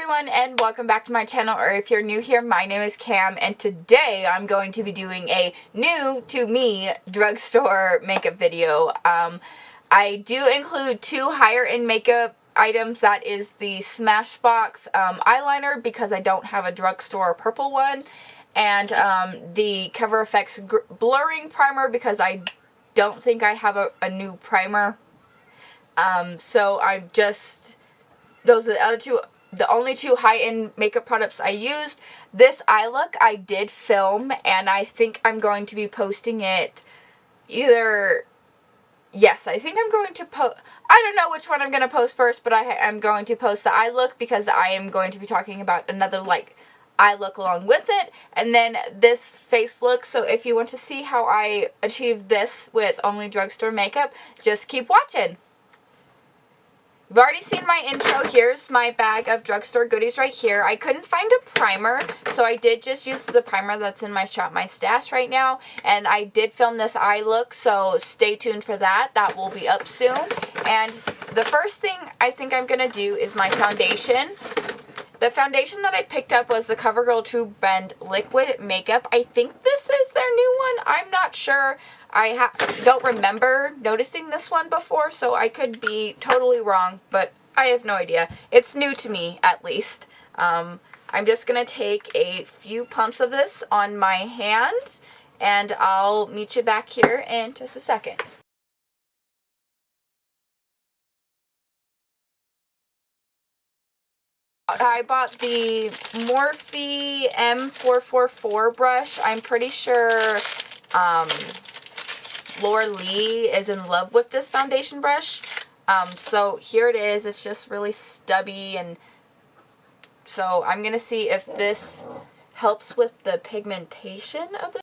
everyone and welcome back to my channel, or if you're new here, my name is Cam and today I'm going to be doing a new to me drugstore makeup video. I do include two higher end makeup items. That is the Smashbox eyeliner because I don't have a drugstore purple one, and the Cover FX blurring primer because I don't think I have a new primer. So I'm just, those are the other two, the only two high-end makeup products I used. This eye look I did film, and I think I'm going to be posting it either, yes, I think I'm going to post, I don't know which one I'm going to post first, but I am going to post the eye look because I am going to be talking about another, like, eye look along with it, and then this face look. So if you want to see how I achieved this with only drugstore makeup, just keep watching. You've already seen my intro. Here's my bag of drugstore goodies right here. I couldn't find a primer, so I did just use the primer that's in my Shop My Stash right now. And I did film this eye look, so stay tuned for that. That will be up soon. And the first thing I think I'm going to do is my foundation. The foundation that I picked up was the CoverGirl Trublend Liquid Makeup. I think this is their new one. I'm not sure. I don't remember noticing this one before, so I could be totally wrong, but I have no idea. It's new to me, at least. I'm just going to take a few pumps of this on my hand, and I'll meet you back here in just a second. I bought the Morphe M444 brush. I'm pretty sure Loreal is in love with this foundation brush. So here it is. It's just really stubby, and so I'm going to see if this helps with the pigmentation of it.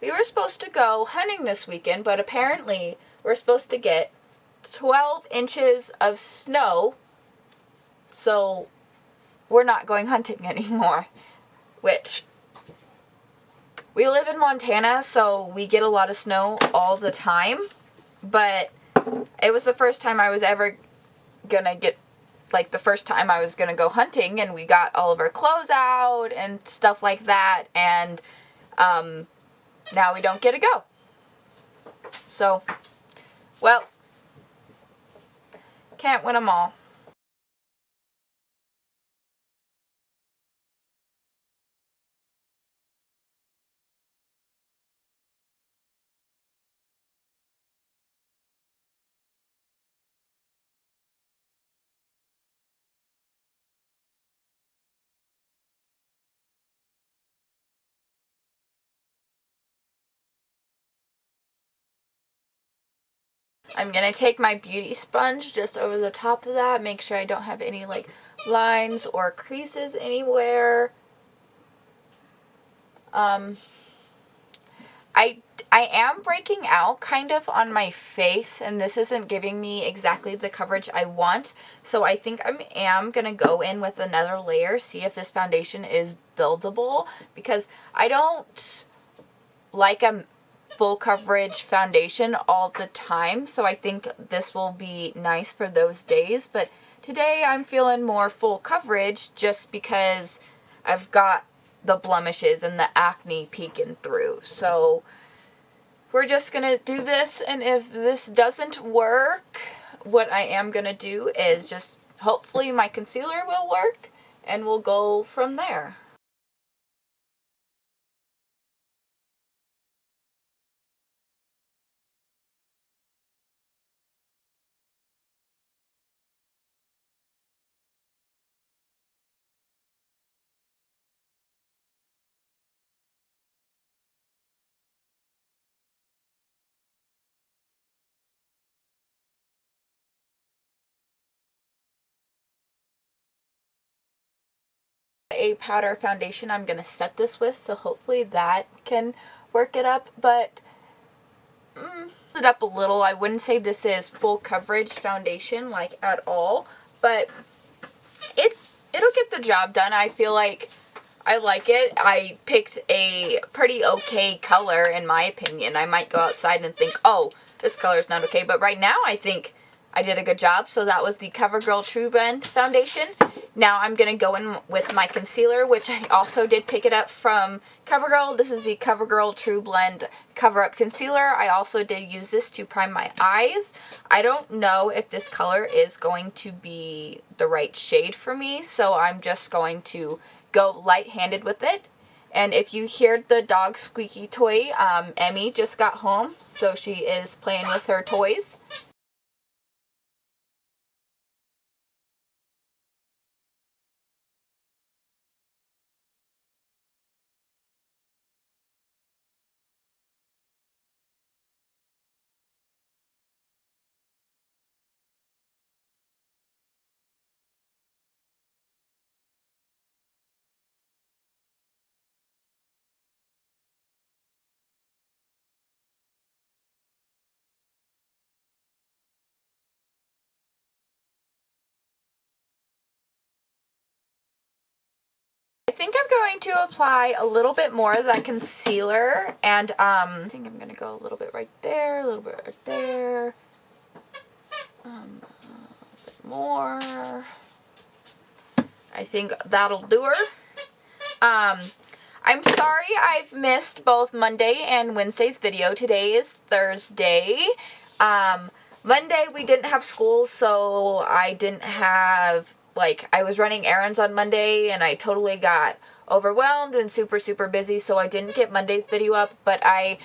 We were supposed to go hunting this weekend, but apparently we're supposed to get 12 inches of snow, so we're not going hunting anymore, which, we live in Montana, so we get a lot of snow all the time, but it was the first time I was ever gonna get, like, the first time I was gonna go hunting, and we got all of our clothes out and stuff like that, and now we don't get to go. So, well, can't win them all. I'm going to take my beauty sponge just over the top of that, make sure I don't have any, like, lines or creases anywhere. I am breaking out kind of on my face, and this isn't giving me exactly the coverage I want, so I think I am going to go in with another layer, see if this foundation is buildable, because I don't like a full coverage foundation all the time, so I think this will be nice for those days. But today I'm feeling more full coverage just because I've got the blemishes and the acne peeking through. So we're just gonna do this, and if this doesn't work, what I am gonna do is just, hopefully my concealer will work, and we'll go from there. A powder foundation I'm going to set this with, so hopefully that can work it up, but it up a little. I wouldn't say this is full coverage foundation, like, at all, but it'll get the job done. I feel like I like it. I picked a pretty okay color in my opinion. I might go outside and think, oh, this color is not okay. But right now I think I did a good job. So that was the CoverGirl Trublend foundation. Now I'm going to go in with my concealer, which I also did pick it up from CoverGirl. This is the CoverGirl Trublend Cover-Up Concealer. I also did use this to prime my eyes. I don't know if this color is going to be the right shade for me, so I'm just going to go light-handed with it. And if you hear the dog squeaky toy, Emmy just got home, so she is playing with her toys. I think I'm going to apply a little bit more of that concealer, and I think I'm going to go a little bit right there, a little bit right there, a bit more. I think that'll do her. I'm sorry I've missed both Monday and Wednesday's video. Today is Thursday. Monday we didn't have school, so I didn't have, I was running errands on Monday and I totally got overwhelmed and super busy, so I didn't get Monday's video up, but I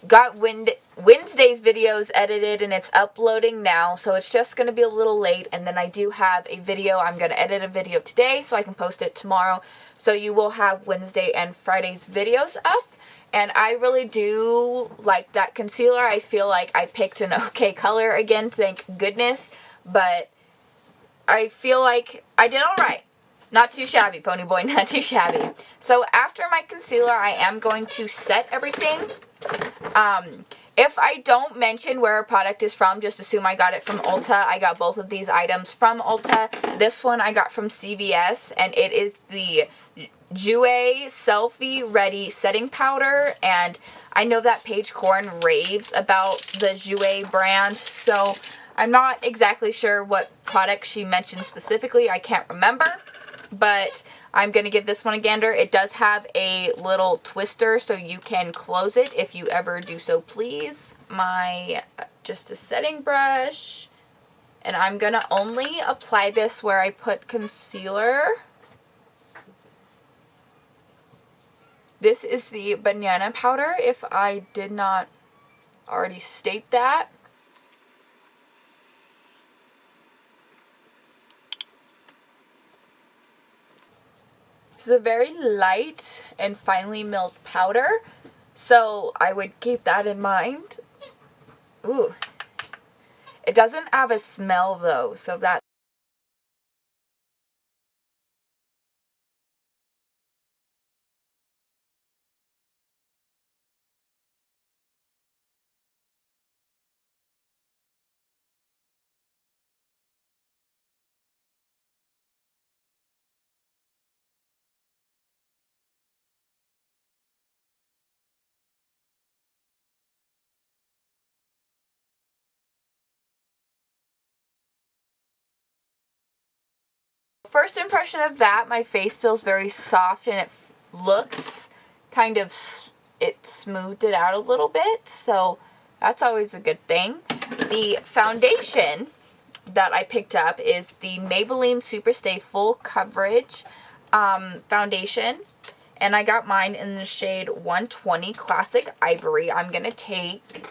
got Wednesday's videos edited and it's uploading now, so it's just going to be a little late. And then I do have a video. I'm going to edit a video today so I can post it tomorrow, so you will have Wednesday and Friday's videos up. And I really do like that concealer. I feel like I picked an okay color again, thank goodness, but I feel like I did alright. Not too shabby, pony boy, not too shabby. So after my concealer, I am going to set everything. If I don't mention where a product is from, just assume I got it from Ulta. I got both of these items from Ulta. This one I got from CVS, and it is the Joah Selfie Ready Setting Powder. And I know that Paige Corn raves about the Joah brand, so I'm not exactly sure what product she mentioned specifically. I can't remember. But I'm going to give this one a gander. It does have a little twister, so you can close it if you ever do so please. Just a setting brush. And I'm going to only apply this where I put concealer. This is the banana powder, if I did not already state that. It's a very light and finely milled powder, so I would keep that in mind. Ooh. It doesn't have a smell though, so that first impression of that, my face feels very soft and it looks kind of, it smoothed it out a little bit, so that's always a good thing. The foundation that I picked up is the Maybelline Superstay Full Coverage foundation, and I got mine in the shade 120 Classic Ivory. I'm going to take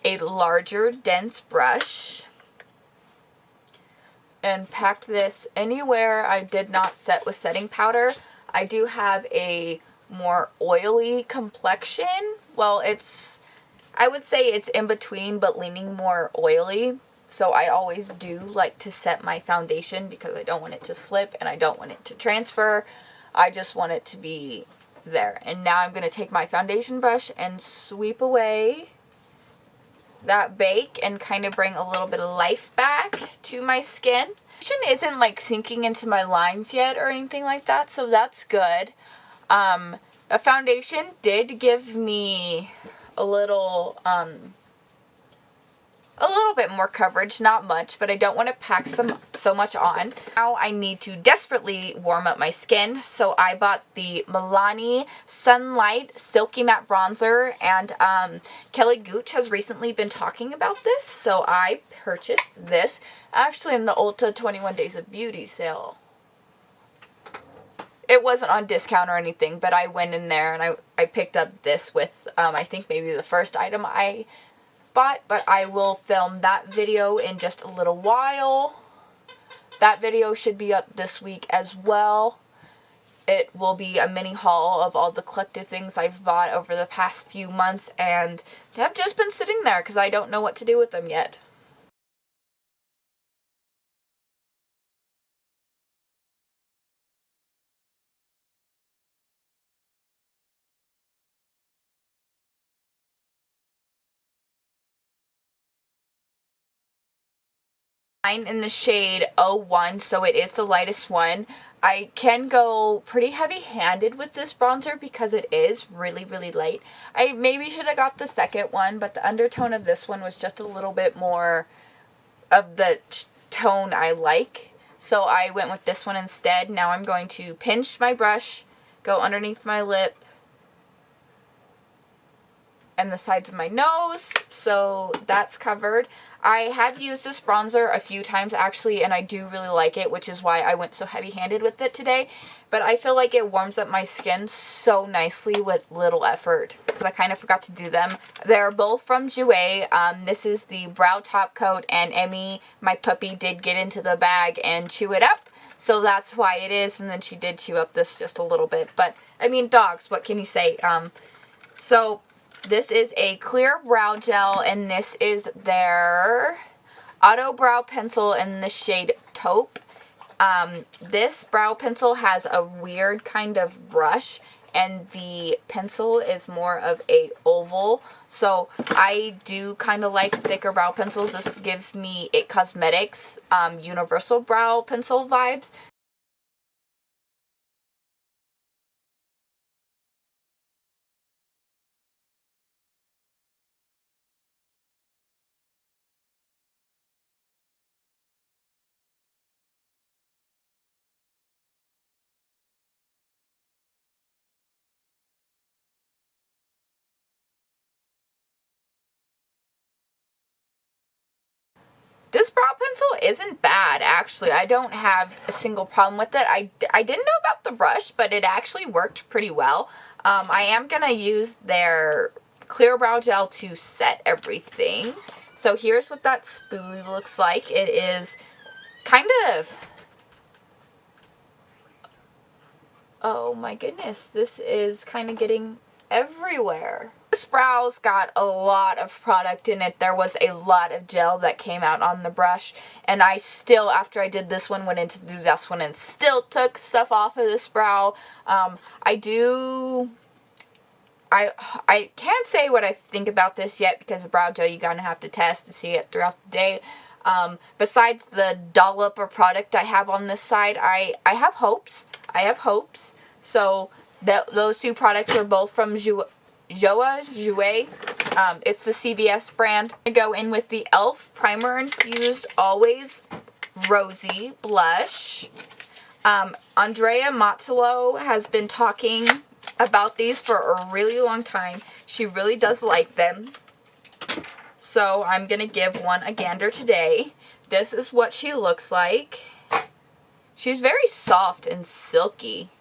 a larger dense brush and pack this anywhere I did not set with setting powder. I do have a more oily complexion. Well, I would say it's in between, but leaning more oily. So I always do like to set my foundation because I don't want it to slip and I don't want it to transfer. I just want it to be there. And now I'm going to take my foundation brush and sweep away that bake and kind of bring a little bit of life back to my skin. It isn't like sinking into my lines yet or anything like that, so that's good. The foundation did give me a little bit more coverage, not much, but I don't want to pack so much on. Now I need to desperately warm up my skin, so I bought the Milani Sunlight Silky Matte Bronzer, and Kelly Gooch has recently been talking about this, so I purchased this, actually in the Ulta 21 Days of Beauty sale. It wasn't on discount or anything, but I went in there and I picked up this with, I think maybe the first item I bought, but I will film that video in just a little while. That video should be up this week as well. It will be a mini haul of all the collective things I've bought over the past few months, and have just been sitting there because I don't know what to do with them yet. In the shade 01, so it is the lightest one. I can go pretty heavy-handed with this bronzer because it is really, really light. I maybe should have got the second one, but the undertone of this one was just a little bit more of the tone I like. So I went with this one instead. Now I'm going to pinch my brush, go underneath my lip, and the sides of my nose, so that's covered. I have used this bronzer a few times actually, and I do really like it, which is why I went so heavy-handed with it today. But I feel like it warms up my skin so nicely with little effort. I kind of forgot to do them. They're both from Joah. This is the Brow Top Coat, and Emmy, my puppy, did get into the bag and chew it up. So that's why it is, and then she did chew up this just a little bit. But, I mean, dogs, what can you say? So this is a clear brow gel, and this is their Auto Brow Pencil in the shade Taupe. This brow pencil has a weird kind of brush, and the pencil is more of a oval. So I do kind of like thicker brow pencils. This gives me It Cosmetics universal brow pencil vibes. This brow pencil isn't bad, actually. I don't have a single problem with it. I didn't know about the brush, but it actually worked pretty well. I am going to use their clear brow gel to set everything. So here's what that spoolie looks like. It is kind of... Oh my goodness, this is kind of getting everywhere. This brow's got a lot of product in it. There was a lot of gel that came out on the brush, and I still, after I did this one, went in to do this one and still took stuff off of this brow. I can't say what I think about this yet because the brow gel you're gonna have to test to see it throughout the day. Besides the dollop of product I have on this side, I have hopes. I have hopes. So those two products are both from Joah. It's the CVS brand. I go in with the e.l.f. Primer Infused Always Rosy Blush. Andrea Mazzolo has been talking about these for a really long time. She really does like them. So I'm going to give one a gander today. This is what she looks like. She's very soft and silky.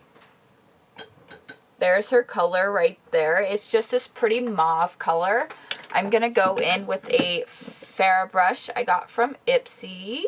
There's her color right there. It's just this pretty mauve color. I'm going to go in with a Farrah brush I got from Ipsy.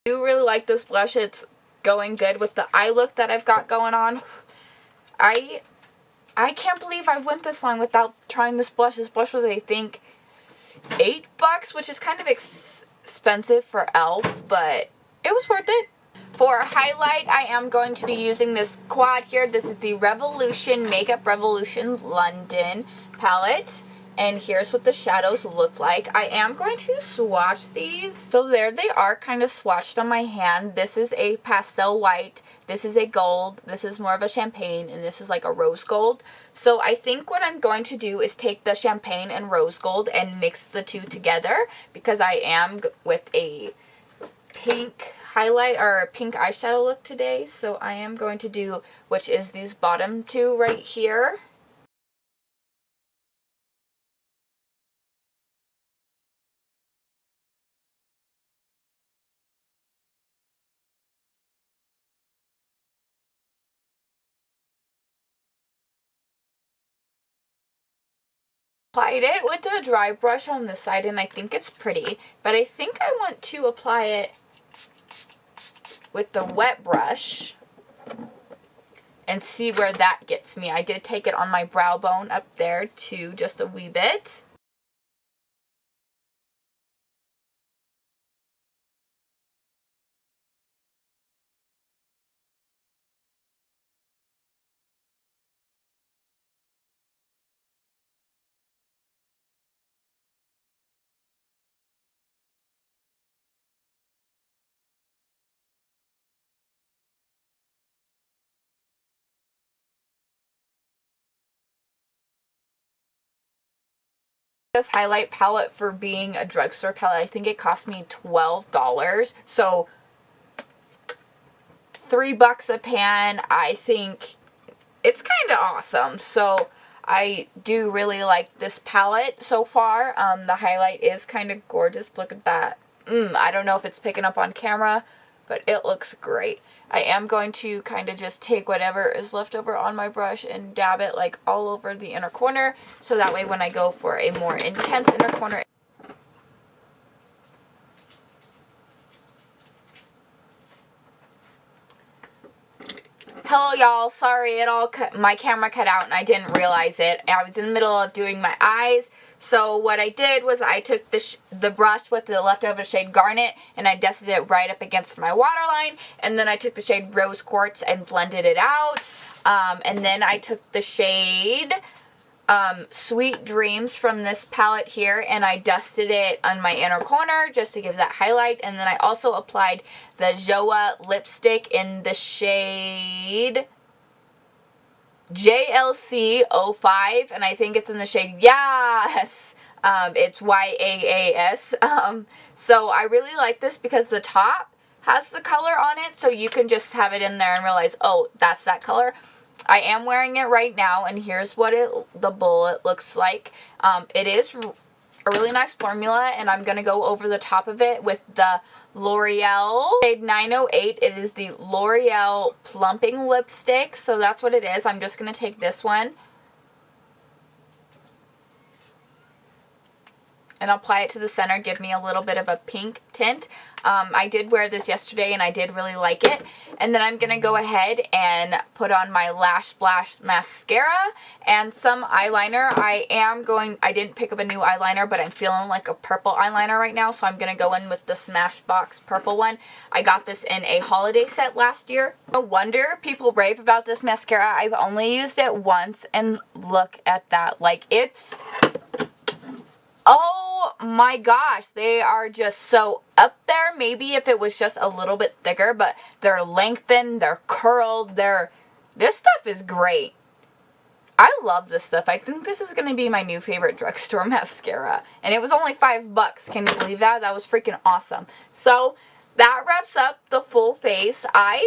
I do really like this blush. It's going good with the eye look that I've got going on. I can't believe I went this long without trying this blush. This blush was, I think, $8, which is kind of expensive for e.l.f., but it was worth it. For highlight, I am going to be using this quad here. This is the Revolution Makeup Revolution London palette. And here's what the shadows look like. I am going to swatch these. So there they are, kind of swatched on my hand. This is a pastel white. This is a gold. This is more of a champagne. And this is like a rose gold. So I think what I'm going to do is take the champagne and rose gold and mix the two together. Because I am with a pink highlight or a pink eyeshadow look today. So I am going to do, which is these bottom two right here. Applied it with a dry brush on this side and I think it's pretty, but I think I want to apply it with the wet brush and see where that gets me. I did take it on my brow bone up there too, just a wee bit. This highlight palette for being a drugstore palette, I think it cost me $12. So $3 a pan. I think it's kind of awesome. So I do really like this palette so far. The highlight is kind of gorgeous. Look at that. I don't know if it's picking up on camera, but it looks great. I am going to kind of just take whatever is left over on my brush and dab it like all over the inner corner, so that way when I go for a more intense inner corner. Hello y'all, sorry my camera cut out and I didn't realize it. I was in the middle of doing my eyes. So what I did was I took the brush with the leftover shade Garnet and I dusted it right up against my waterline. And then I took the shade Rose Quartz and blended it out. And then I took the shade Sweet Dreams from this palette here and I dusted it on my inner corner just to give that highlight. And then I also applied the Joah lipstick in the shade JLC 05, and I think it's in the shade Yaas. It's YAAS. So I really like this because the top has the color on it, so you can just have it in there and realize, oh, that's that color. I am wearing it right now, and here's what the bullet looks like. It is a really nice formula, and I'm going to go over the top of it with the Loreal shade 908. It is the Loreal Plumping lipstick, so that's what it is. I'm just going to take this one and apply it to the center, give me a little bit of a pink tint. I did wear this yesterday and I did really like it. And then I'm going to go ahead and put on my Lash Splash mascara and some eyeliner. I didn't pick up a new eyeliner, but I'm feeling like a purple eyeliner right now, so I'm going to go in with the Smashbox purple one. I got this in a holiday set last year. No wonder people rave about this mascara. I've only used it once and look at that. Like, it's... oh my gosh, they are just so up there. Maybe if it was just a little bit thicker, but they're lengthened, they're curled, this stuff is great. I love this stuff. I think this is going to be my new favorite drugstore mascara. And it was only $5. Can you believe that? That was freaking awesome. So that wraps up the full face. I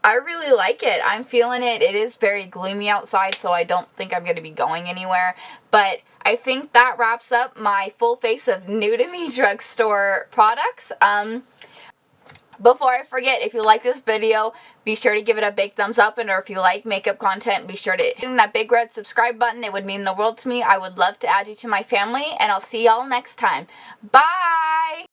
really like it. I'm feeling it. It is very gloomy outside, so I don't think I'm going to be going anywhere. But I think that wraps up my full face of new to me drugstore products. Before I forget, if you like this video, be sure to give it a big thumbs up. And or if you like makeup content, be sure to hit that big red subscribe button. It would mean the world to me. I would love to add you to my family. And I'll see y'all next time. Bye!